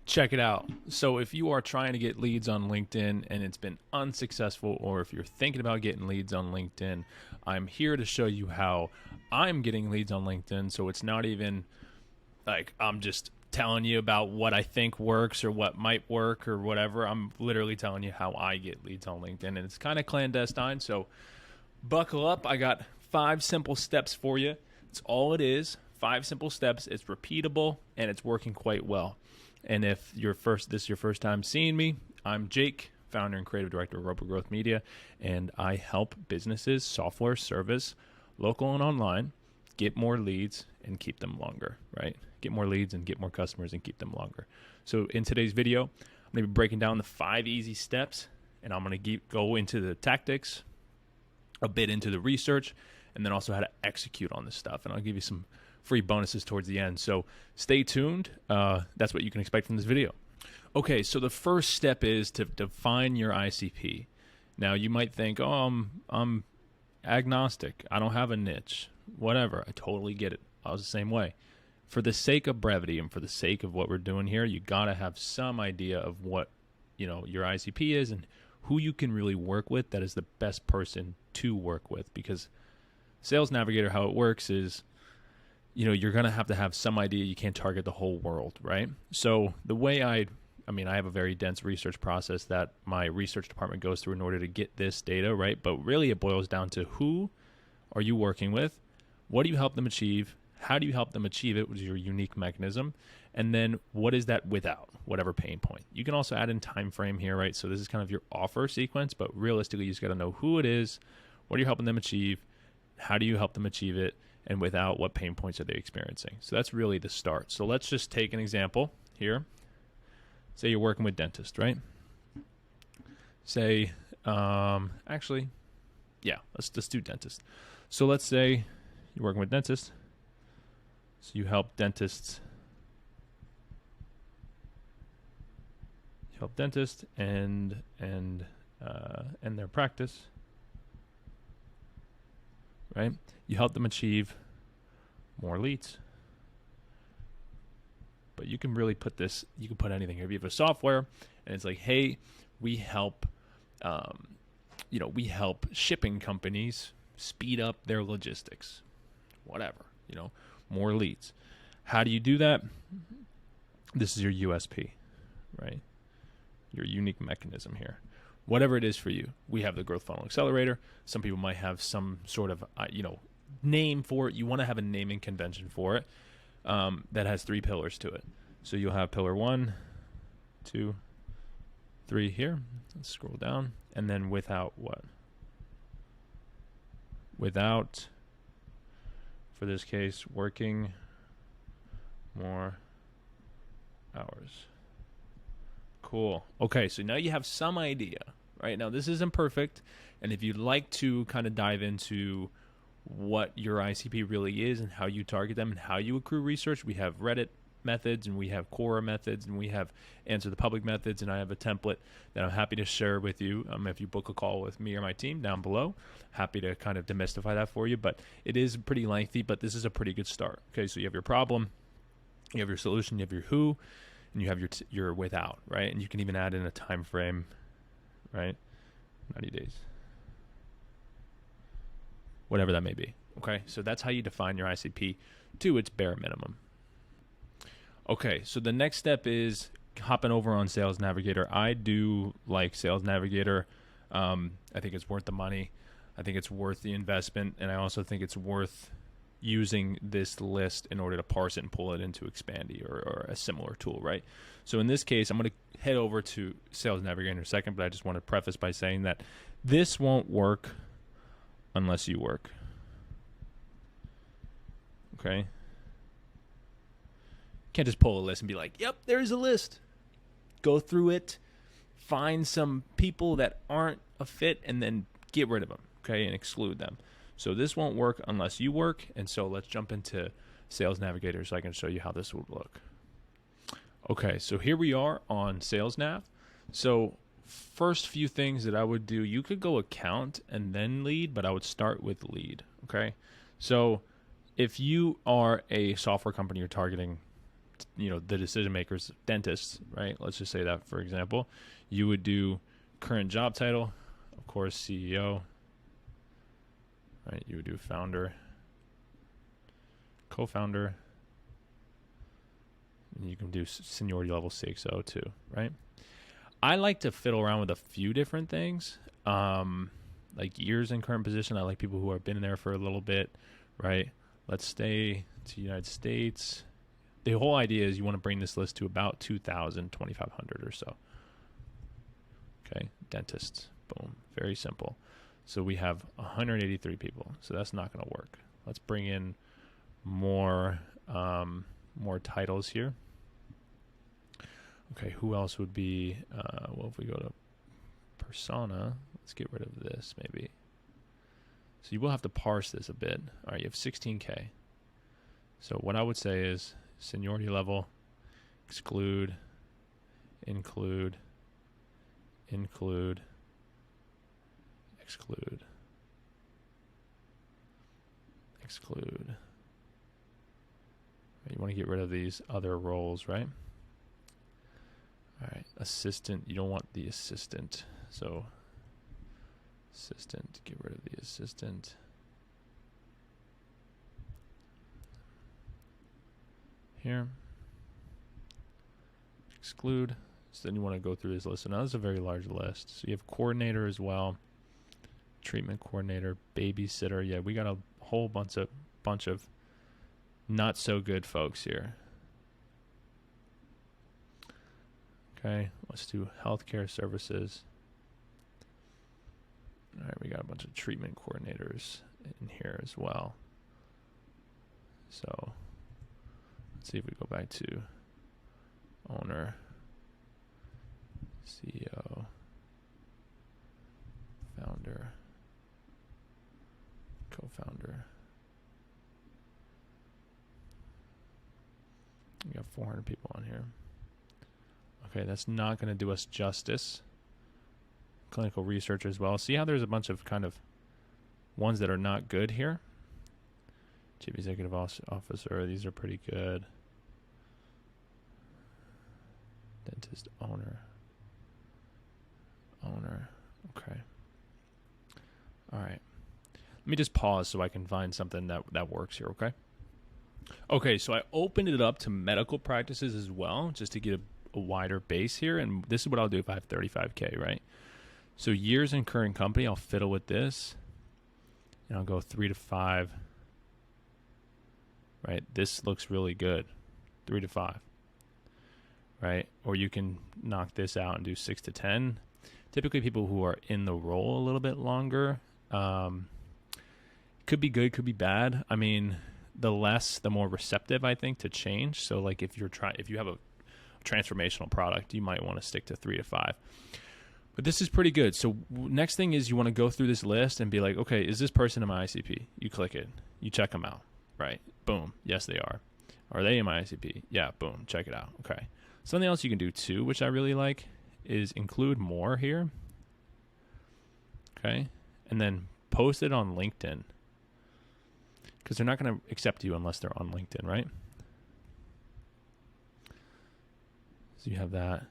Check it out. So if you are trying to get leads on LinkedIn and it's been unsuccessful, or if you're thinking about getting leads on LinkedIn, I'm here to show you how I'm getting leads on LinkedIn. So it's not even like I'm just telling you about what I think works or what might work or whatever. I'm literally telling you how I get leads on LinkedIn, and it's kind of clandestine. So buckle up. I got 5 simple steps for you. It's all it is. 5 simple steps. It's repeatable and it's working quite well. And if this is your first time seeing me, I'm Jake, founder and creative director of Roper Growth Media, and I help businesses, software, service, local and online, get more leads and keep them longer, right? Get more leads and get more customers and keep them longer. So in today's video, I'm going to be breaking down the 5 easy steps, and I'm going to go into the tactics, a bit into the research, and then also how to execute on this stuff. And I'll give you some free bonuses towards the end. So stay tuned. That's what you can expect from this video. Okay, so the first step is to define your ICP. Now you might think, oh, I'm agnostic. I don't have a niche. Whatever. I totally get it. I was the same way. For the sake of brevity and for the sake of what we're doing here, you got to have some idea of what, your ICP is and who you can really work with that is the best person to work with. Because Sales Navigator, how it works is, you're going to have some idea. You can't target the whole world, right? So the way I have a very dense research process that my research department goes through in order to get this data, right? But really it boils down to who are you working with? What do you help them achieve? How do you help them achieve it, which is your unique mechanism? And then what is that without whatever pain point? You can also add in time frame here, right? So this is kind of your offer sequence, but realistically, you just got to know who it is, what are you helping them achieve, how do you help them achieve it, and without what pain points are they experiencing. So that's really the start. So let's just take an example here. Say you're working with dentist, right? Say, let's just do dentist. So let's say you're working with dentists. So you help dentists. You help dentists and their practice, right? You help them achieve more leads. But you can really put this, you can put anything here. If you have a software and it's like, hey, we help, we help shipping companies speed up their logistics, whatever, more leads. How do you do that? This is your USP, right? Your unique mechanism here. Whatever it is for you. We have the Growth Funnel Accelerator. Some people might have some sort of, name for it. You want to have a naming convention for it that has 3 pillars to it. So you'll have pillar 1, 2, 3 here. Let's scroll down. And then without what? Without, for this case, working more hours. Cool. Okay, so now you have some idea, right? Now this isn't perfect, and if you'd like to kind of dive into what your ICP really is and how you target them and how you accrue research, we have Reddit methods and we have Quora methods and we have Answer the Public methods, and I have a template that I'm happy to share with you if you book a call with me or my team down below. Happy to kind of demystify that for you, but it is pretty lengthy, but this is a pretty good start. Okay, so you have your problem, you have your solution, you have your who, and you have your without, right? And you can even add in a time frame, right? 90 days. Whatever that may be. Okay, so that's how you define your ICP to its bare minimum. Okay, so the next step is hopping over on Sales Navigator. I do like Sales Navigator. I think it's worth the money. I think it's worth the investment, and I also think it's worth using this list in order to parse it and pull it into Expandy or a similar tool, right? So in this case, I'm going to head over to Sales Navigator in a second, but I just want to preface by saying that this won't work unless you work. Okay? Can't just pull a list and be like, yep, there's a list. Go through it, find some people that aren't a fit, and then get rid of them, okay, and exclude them. So this won't work unless you work, and so let's jump into Sales Navigator so I can show you how this would look. Okay, so here we are on Sales Nav. So first few things that I would do, you could go account and then lead, but I would start with lead, okay? So if you are a software company, you're targeting the decision makers, dentists, right? Let's just say that, for example. You would do current job title, of course, CEO, right? You would do founder, co-founder, and you can do seniority level CXO too, right? I like to fiddle around with a few different things, like years in current position. I like people who have been there for a little bit, right? Let's stay to United States. The whole idea is you want to bring this list to about 2,000, 2,500 or so. Okay, dentists, boom, very simple. So we have 183 people, so that's not going to work. Let's bring in more titles here. Okay, who else would be, well, if we go to persona, let's get rid of this maybe. So you will have to parse this a bit. All right, you have 16K. So what I would say is seniority level, exclude, include, exclude. You want to get rid of these other roles, right? All right, assistant, you don't want the assistant. So assistant, get rid of the assistant. Here. Exclude. So then you want to go through this list. So now this is a very large list. So you have coordinator as well. Treatment coordinator, babysitter. Yeah, we got a whole bunch of not so good folks here. Okay, let's do healthcare services. All right, we got a bunch of treatment coordinators in here as well. So let's see if we go back to owner, CEO, founder, co-founder. We got 400 people on here. Okay, that's not going to do us justice. Clinical researcher as well. See how there's a bunch of kind of ones that are not good here? Chief Executive Officer, these are pretty good. Dentist, owner, okay. All right. Let me just pause so I can find something that works here, okay? Okay, so I opened it up to medical practices as well, just to get a wider base here, and this is what I'll do if I have 35K, right? So years in current company, I'll fiddle with this, and I'll go 3 to 5, right? This looks really good, 3 to 5, right? Or you can knock this out and do 6 to 10. Typically people who are in the role a little bit longer, could be good, could be bad. I mean, the more receptive, I think, to change. So like if you have a transformational product, you might want to stick to 3 to 5. But this is pretty good. So next thing is you want to go through this list and be like, okay, is this person in my ICP? You click it. You check them out, right? Boom. Yes, they are. Are they in my ICP? Yeah, boom. Check it out. Okay. Something else you can do too, which I really like, is include more here. Okay. And then post it on LinkedIn, because they're not going to accept you unless they're on LinkedIn, right? So you have that.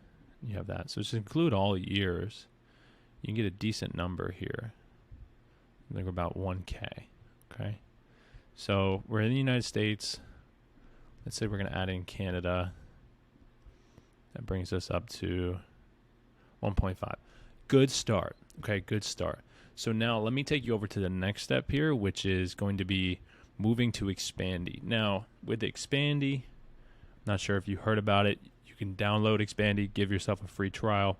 You have that. So just include all years. You can get a decent number here. I think we're about 1K. Okay. So we're in the United States. Let's say we're going to add in Canada. That brings us up to 1.5. Good start. Okay, good start. So now let me take you over to the next step here, which is going to be moving to Expandy. Now, with Expandy, not sure if you heard about it. You can download Expandy, give yourself a free trial.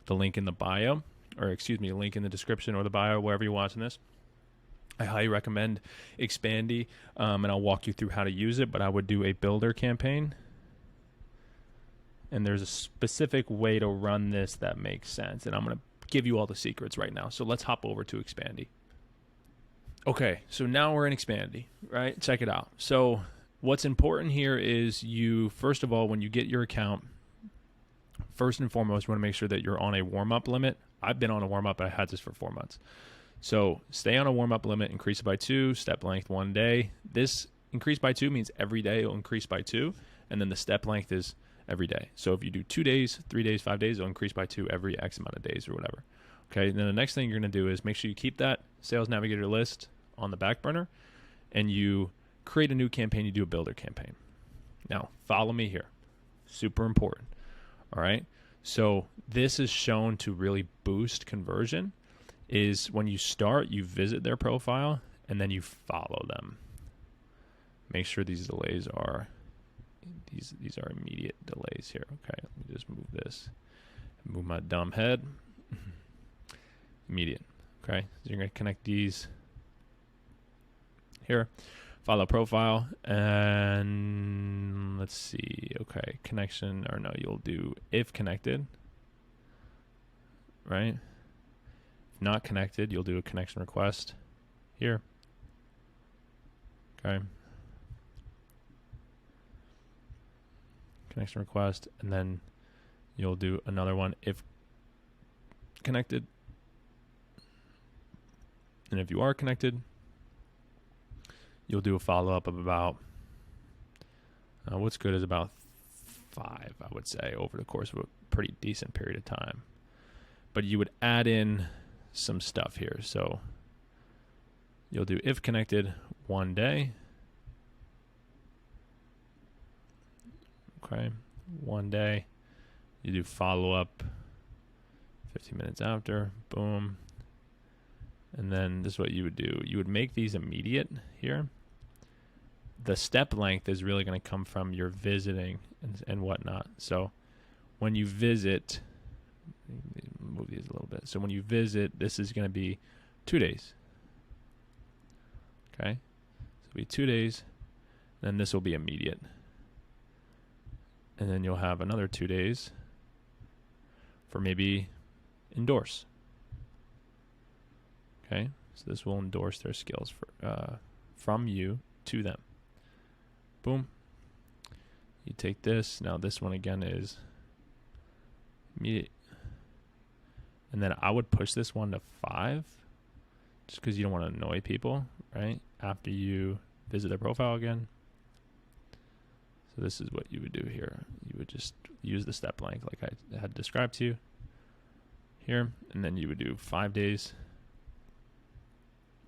The link in the bio, or excuse me, link in the description or the bio, wherever you're watching this. I highly recommend Expandy, and I'll walk you through how to use it, but I would do a builder campaign. And there's a specific way to run this that makes sense, and I'm going to give you all the secrets right now. So let's hop over to Expandy. Okay, so now we're in Expandy, right? Check it out. So what's important here is you, first of all, when you get your account, first and foremost, you want to make sure that you're on a warm-up limit. I've been on a warm-up, but I had this for 4 months. So stay on a warm-up limit, increase it by 2, step length 1 day. This increase by 2 means every day it'll increase by 2. And then the step length is every day. So if you do 2 days, 3 days, 5 days, it'll increase by 2 every X amount of days or whatever. Okay, then the next thing you're going to do is make sure you keep that Sales Navigator list on the back burner, and you create a new campaign. You do a builder campaign. Now, follow me here. Super important. All right. So this is shown to really boost conversion is when you start, you visit their profile, and then you follow them. Make sure these delays are, these are immediate delays here. Okay, let me just move this. Move my dumb head. Immediate. Okay, so you're going to connect these here. Follow profile, and let's see. Okay, connection, or no, you'll do if connected, right? If not connected, you'll do a connection request here. Okay. Connection request, and then you'll do another one if connected. And if you are connected, you'll do a follow-up of about, what's good is about 5, I would say, over the course of a pretty decent period of time. But you would add in some stuff here. So you'll do if connected 1 day. Okay, 1 day. You do follow-up 15 minutes after. Boom. And then this is what you would do. You would make these immediate here. The step length is really going to come from your visiting and whatnot. So when you visit, move these a little bit. So when you visit, this is going to be 2 days. Okay. So it'll be 2 days. Then this will be immediate. And then you'll have another 2 days for maybe endorse. Okay, so this will endorse their skills for, from you to them. Boom. You take this. Now this one again is immediate. And then I would push this one to 5 just because you don't want to annoy people, right? After you visit their profile again. So this is what you would do here. You would just use the step length like I had described to you here. And then you would do 5 days.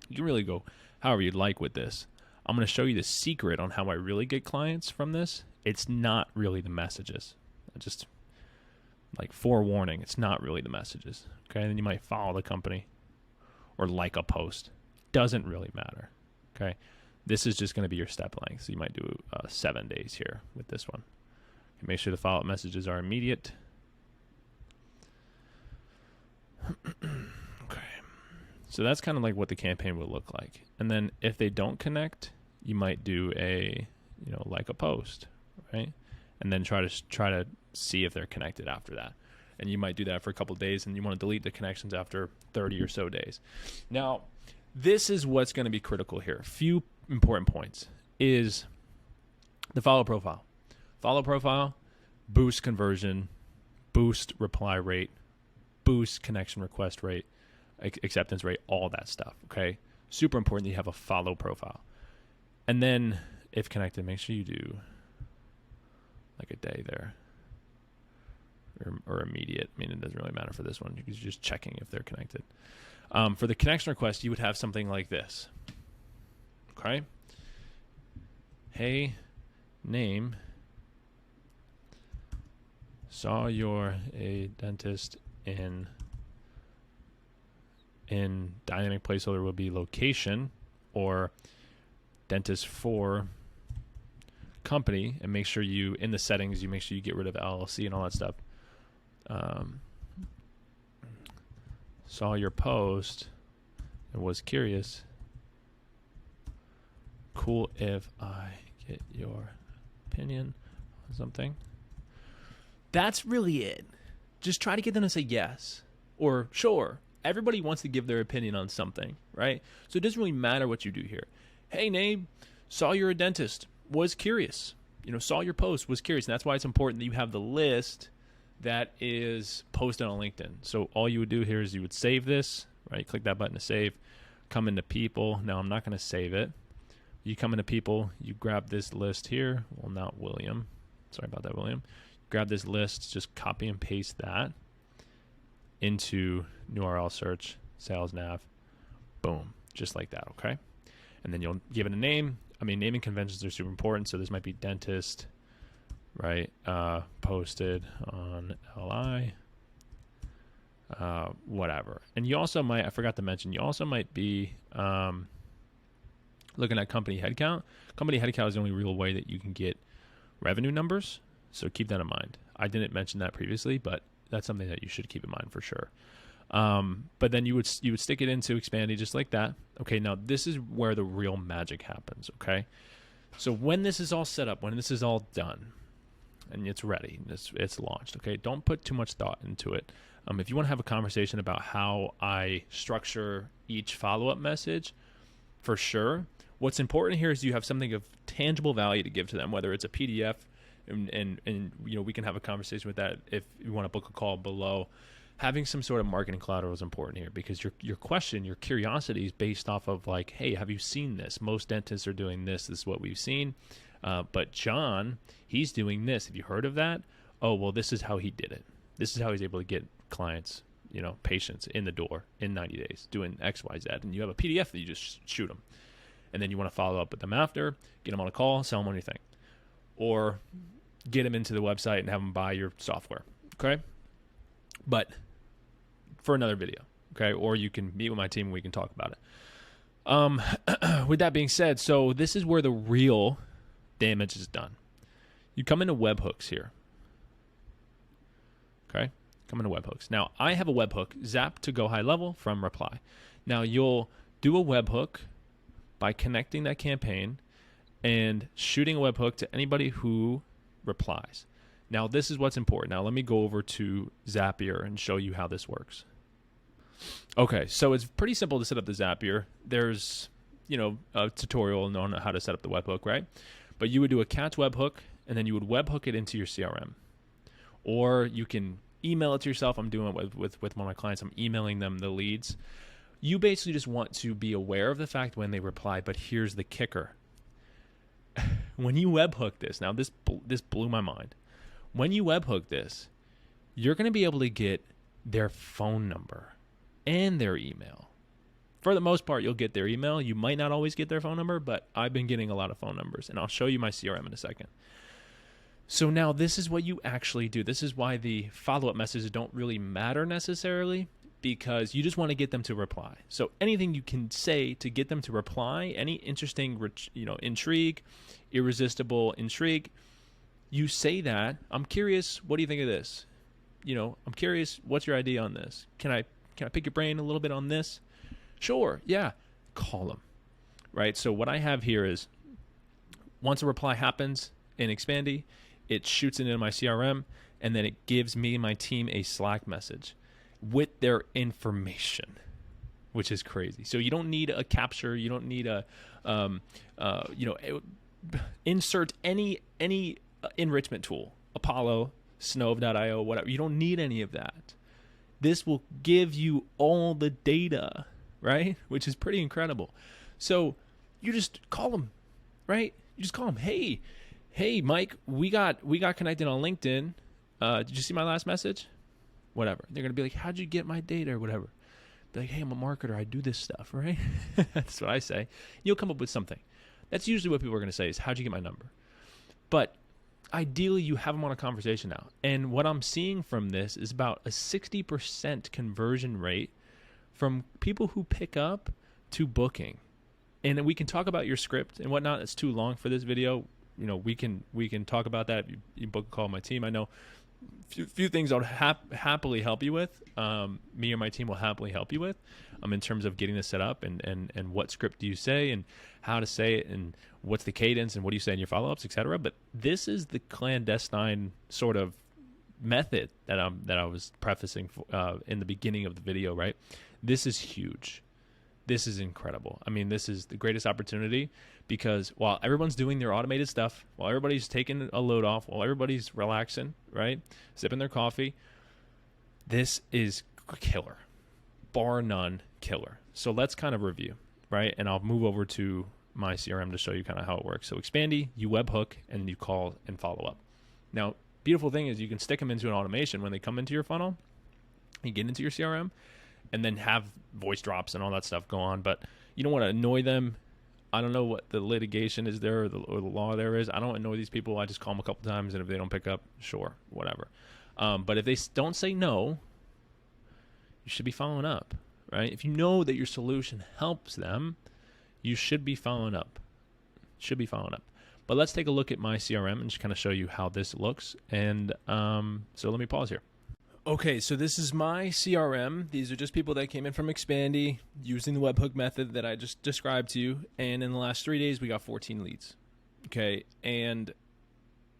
You can really go however you'd like with this. I'm going to show you the secret on how I really get clients from this. It's not really the messages. Just like forewarning, it's not really the messages. Okay, and then you might follow the company or like a post. Doesn't really matter. Okay, this is just going to be your step length. So you might do 7 days here with this one. Okay, make sure the follow-up messages are immediate. So that's kind of like what the campaign would look like. And then if they don't connect, you might do a, like a post, right? And then try to see if they're connected after that. And you might do that for a couple of days, and you want to delete the connections after 30 or so days. Now, this is what's going to be critical here. Few important points is the follow profile. Follow profile, boost conversion, boost reply rate, boost connection request rate, acceptance rate, all that stuff, okay? Super important that you have a follow profile. And then, if connected, make sure you do like a day there or immediate. I mean, it doesn't really matter for this one because you're just checking if they're connected. For the connection request, you would have something like this, okay? Hey, name, saw you're a dentist in dynamic placeholder will be location or dentist for company, and make sure you, in the settings, you make sure you get rid of LLC and all that stuff. Saw your post and was curious. Cool if I get your opinion on something. That's really it. Just try to get them to say yes or sure. Everybody wants to give their opinion on something, right? So it doesn't really matter what you do here. Hey, Nabe, saw you're a dentist, was curious. Saw your post, was curious. And that's why it's important that you have the list that is posted on LinkedIn. So all you would do here is you would save this, right? Click that button to save. Come into people. Now, I'm not going to save it. You come into people, you grab this list here. Well, not William. Sorry about that, William. Grab this list, just copy and paste that into new URL search, sales nav, boom, just like that, okay? And then you'll give it a name. I mean, naming conventions are super important, so this might be dentist, right? Posted on LI, whatever. And you also might, I forgot to mention, you also might be looking at company headcount. Company headcount is the only real way that you can get revenue numbers, so keep that in mind. I didn't mention that previously, but that's something that you should keep in mind for sure. But then you would stick it into Expandy just like that. Okay, now this is where the real magic happens, okay? So when this is all set up, when this is all done, and it's ready, it's launched, okay? Don't put too much thought into it. If you want to have a conversation about how I structure each follow-up message, for sure. What's important here is you have something of tangible value to give to them, whether it's a PDF, and you know, we can have a conversation with that if you want to book a call below. Having some sort of marketing collateral is important here, because your question, your curiosity is based off of like, hey, have you seen this? Most dentists are doing this. This is what we've seen. But John, he's doing this. Have you heard of that? Oh, well, this is how he did it. This is how he's able to get clients, you know, patients in the door in 90 days doing X, Y, Z. And you have a PDF that you just shoot them. And then you want to follow up with them after, get them on a call, sell them on your thing. Or get them into the website and have them buy your software, okay? But for another video, okay? Or you can meet with my team and we can talk about it. With that being said, so this is where the real damage is done. You come into webhooks here, okay? Come into webhooks. Now, I have a webhook, Zap to go high level from Reply. Now, you'll do a webhook by connecting that campaign and shooting a webhook to anybody who replies. Now, this is what's important. Now, let me go over to Zapier and show you how this works. Okay, so it's pretty simple to set up the Zapier. There's, you know, a tutorial on how to set up the webhook, right? But you would do a catch webhook, and then you would webhook it into your CRM. Or you can email it to yourself. I'm doing it with one of my clients. I'm emailing them the leads. You basically just want to be aware of the fact when they reply, but here's the kicker. When you webhook this, now this blew my mind. When you webhook this, you're going to be able to get their phone number and their email. For the most part, you'll get their email. You might not always get their phone number, but I've been getting a lot of phone numbers, and I'll show you my CRM in a second. So now this is what you actually do. This is why the follow-up messages don't really matter necessarily, because you just want to get them to reply. So anything you can say to get them to reply, any interesting, intrigue, irresistible intrigue, you say that. I'm curious, what do you think of this? I'm curious, what's your idea on this? Can I pick your brain a little bit on this? Sure, yeah. Call them, right? So what I have here is, once a reply happens in Expandy, it shoots it into my CRM, and then it gives me and my team a Slack message with their information, which is crazy. So you don't need a capture. You don't need a, insert any enrichment tool, Apollo, Snove.io, whatever. You don't need any of that. This will give you all the data, right? Which is pretty incredible. So you just call them, right? You just call them. Hey, Mike, we got connected on LinkedIn. Did you see my last message? Whatever. They're going to be like, how'd you get my data or whatever? Be like, hey, I'm a marketer. I do this stuff, right? That's what I say. You'll come up with something. That's usually what people are going to say is, how'd you get my number? But ideally, you have them on a conversation now. And what I'm seeing from this is about a 60% conversion rate from people who pick up to booking. And we can talk about your script and whatnot. It's too long for this video. We can talk about that. You book a call with my team. I know few things I'll happily help you with. Me or my team will happily help you with in terms of getting this set up and what script do you say and how to say it and what's the cadence and what do you say in your follow-ups, etc. But this is the clandestine sort of method that I was prefacing in the beginning of the video, right? This is huge. This is incredible. I mean, this is the greatest opportunity because while everyone's doing their automated stuff, while everybody's taking a load off, while everybody's relaxing, right, sipping their coffee, this is killer, bar none killer. So let's kind of review, right? And I'll move over to my CRM to show you kind of how it works. So Expandy, you webhook, and you call and follow up. Now, beautiful thing is you can stick them into an automation when they come into your funnel. You get into your CRM, and then have voice drops and all that stuff go on. But you don't want to annoy them. I don't know what the litigation is there or the law there is. I don't annoy these people. I just call them a couple times, and if they don't pick up, sure, whatever. But if they don't say no, you should be following up, right? If you know that your solution helps them, you should be following up. But let's take a look at my CRM and just kind of show you how this looks. And so let me pause here. Okay, so this is my CRM. These are just people that came in from Expandy using the webhook method that I just described to you. And in the last 3 days, we got 14 leads. Okay, and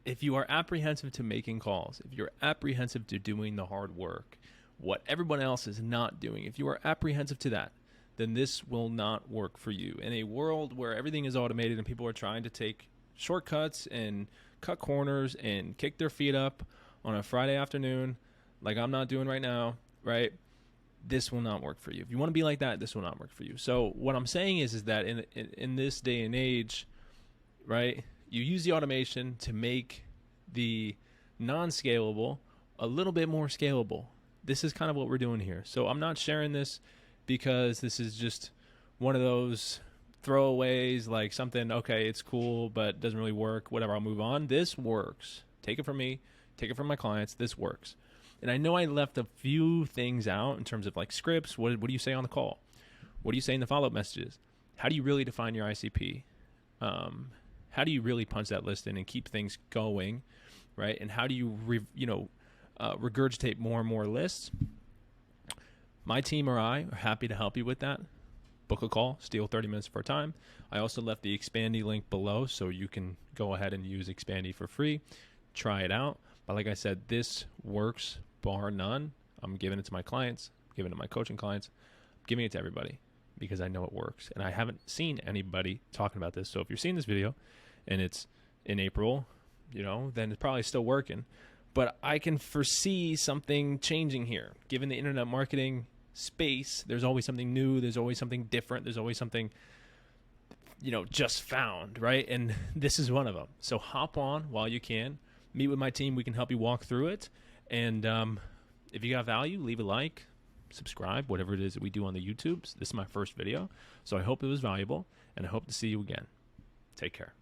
if you are apprehensive to making calls, if you're apprehensive to doing the hard work, what everyone else is not doing, if you are apprehensive to that, then this will not work for you. In a world where everything is automated and people are trying to take shortcuts and cut corners and kick their feet up on a Friday afternoon, like I'm not doing right now, right? This will not work for you. If you want to be like that, this will not work for you. So what I'm saying is that in this day and age, right, you use the automation to make the non-scalable a little bit more scalable. This is kind of what we're doing here. So I'm not sharing this because this is just one of those throwaways, like something, okay, it's cool, but doesn't really work, whatever, I'll move on. This works. Take it from me. Take it from my clients. This works. And I know I left a few things out in terms of like scripts. What do you say on the call? What do you say in the follow-up messages? How do you really define your ICP? How do you really punch that list in and keep things going, right? And how do you, regurgitate more and more lists? My team or I are happy to help you with that. Book a call, steal 30 minutes of our time. I also left the Expandy link below so you can go ahead and use Expandy for free. Try it out. But like I said, this works bar none. I'm giving it to my clients, I'm giving it to my coaching clients, I'm giving it to everybody because I know it works. And I haven't seen anybody talking about this. So if you're seeing this video and it's in April, then it's probably still working. But I can foresee something changing here. Given the internet marketing space, there's always something new, there's always something different, there's always something, just found, right? And this is one of them. So hop on while you can. Meet with my team. We can help you walk through it. And if you got value, leave a like, subscribe, whatever it is that we do on the YouTubes. This is my first video. So I hope it was valuable, and I hope to see you again. Take care.